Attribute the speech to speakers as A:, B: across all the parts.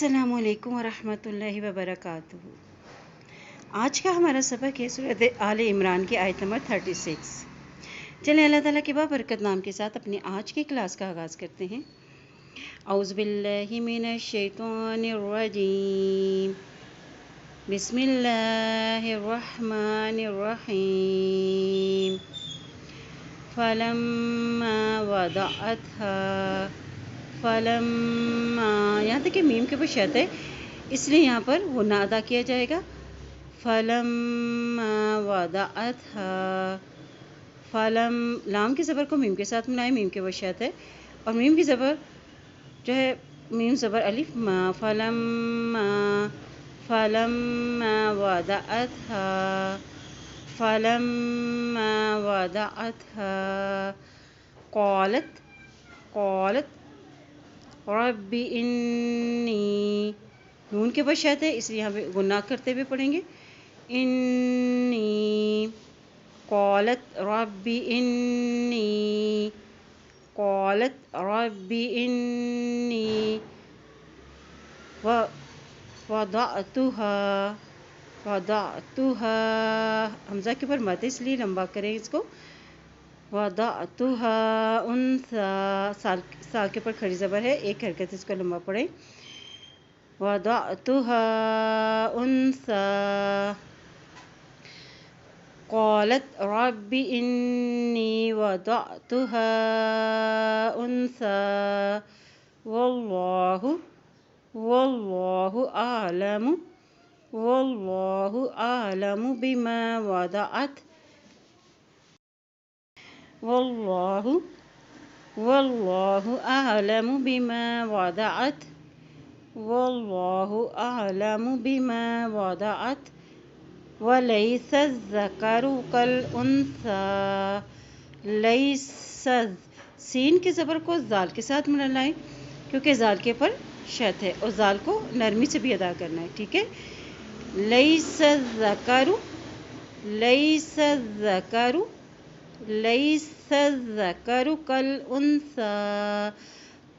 A: अस्सलामु अलैकुम वरहमतुल्लाहि वबरकातुहू। आज का हमारा सबक है सूरत आले इमरान की आयत नंबर 36। चलें अल्लाह ताला के बाबरकत नाम के साथ अपनी आज की क्लास का आगाज़ करते हैं। औज़ु बिल्लाहि मिनश शैतानिर रजीम, बिस्मिल्लाहिर रहमानिर रहीम। फलम्मा वदअतहा, फलम्मा, यहाँ तक कि मीम के ऊपर शद है इसलिए यहाँ पर गुन्ना अदा किया जाएगा। फलम्मा वदअतहा, फलम, लाम की ज़बर को मीम के साथ मिलाएं, मीम के ऊपर शद है और मीम की ज़बर जो है मीम ज़बर अलिफ मा, फलम्मा, फलम्मा वदअतहा, फलम्मा वदअतहा, क़ालत, क़ालत रब्बी इन्नी, नून के ऊपर शद है इसलिए यहाँ पे गुन्ना करते हुए पढ़ेंगे। इन्नी, क़ालत रब्बी इन्नी, क़ालत रब्बी इन्नी वदअतुहा, वदअतुहा, हमज़ा के ऊपर मत इसलिए लंबा करें इसको। वदअतुहा उन्सा, सा के ऊपर खड़ी ज़बर है, एक हरकत इसको लंबा पढ़ें। वदअतुहा उन्सा, क़ालत रब्बि इन्नी वदअतुहा उन्सा, वल्लाहु, वल्लाहु आलमु, वल्लाहु आलमु बिमा वदअत, वल्लाहु, वल्लाहु आलमु बिमा वदअत, वल्लाहु आलमु बिमा वदअत, वलैसा ज़करु कल उन्सा, लैसा, सीन की ज़बर को ज़ाल के साथ मिलाएं क्योंकि ज़ाल के पर शद है और ज़ाल को नरमी से भी अदा करना है, ठीक है। लैसा ज़करु, लैसा ज़करु, लैसा ज़करु कल उन्सा,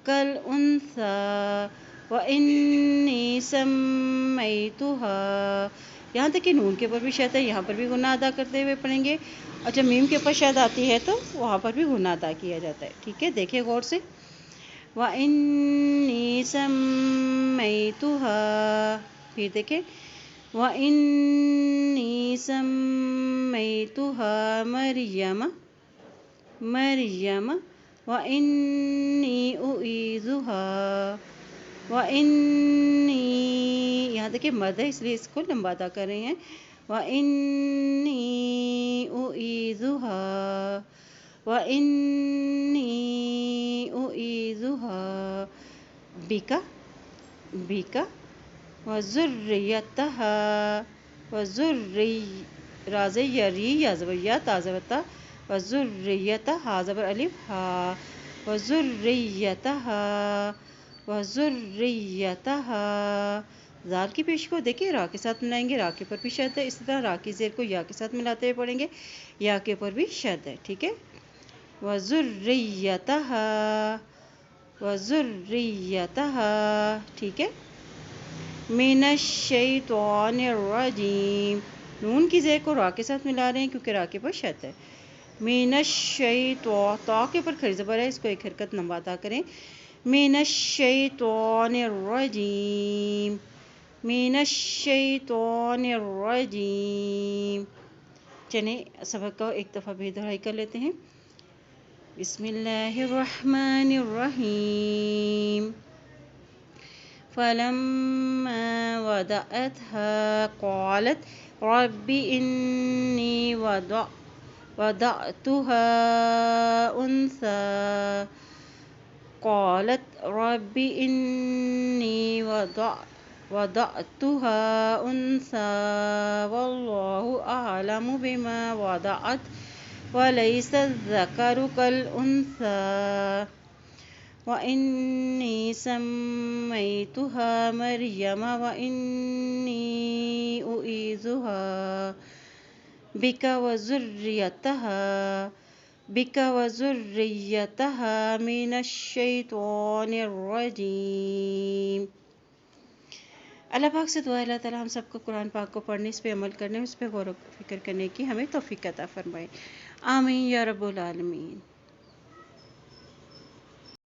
A: कल उन्सा, व इन्नी सम्मैतुहा, यहाँ तक कि नून के ऊपर भी शद है, यहाँ पर भी गुन्ना अदा करते हुए पढ़ेंगे और जब मीम के ऊपर शद आती है तो वहाँ पर भी गुन्ना अदा किया जाता है, ठीक है। देखिए गौर से। व इन्नी सम्मैतुहा, फिर देखें। व इन्नी सम्मैतुहा मरियम, मरियम, व इन्नी उईज़ुहा, व इन्नी, यहाँ देखिए मद है इसलिए इसको लंबा अदा कर रहे हैं। व इन्नी उईज़ुहा, व इन्नी उईज़ुहा बिका, बिका, व ज़ुर्रियतहा, व ज़ुर्रि, राज़े यरी या ज़बरिया ताज़बता, व ज़ुर्रियतहा, हा ज़बर अलिफ हा, व ज़ुर्रियतहा, व ज़ुर्रियतहा, ज़ाल की पेश को देखिए रा के साथ मिलाएंगे, रा के ऊपर भी शद है, इसी तरह रा की ज़ेर को या के साथ मिलाते हुए पढ़ेंगे, या के ऊपर भी शद है, ठीक है। व ज़ुर्रियतहा, व ज़ुर्रियतहा, ठीक है। मिनश शैतानिर रजीम, नून की ज़ेर को रा के साथ मिला रहे हैं क्योंकि रा के ऊपर शद है। मिनश शैतान, ता के ऊपर खड़ी ज़बर है, इसको एक हरकत लंबा अदा करें। मिनश शैतानिर रजीम, मिनश शैतानिर रजीम। चलें सबक को एक दफ़ा भी दोहराई कर लेते हैं। बिस्मिल्लाहिर रहमानिर रहीम। फलम्मा वदअतहा क़ालत रब्बि इन्नी वदअतुहा उन्सा, क़ालत रब्बि इन्नी वदअतुहा उन्सा, वल्लाहु आलमु बिमा वदअत, वलैसा ज़करु कल उन्सा, व इन्नी सम्मैतुहा मरियम, व इन्नी उईज़ुहा बिका व ज़ुर्रियतहा, बिका व ज़ुर्रियतहा मिनश शैतानिर रजीम। اللہ پاک سے دعا ہے اللہ تعالیٰ ہم سب کو قرآن پاک کو پڑھنے، اس پہ عمل کرنے، اس پہ غور و فکر کرنے کی ہمیں توفیق عطا فرمائے۔ آمین یا رب العالمین۔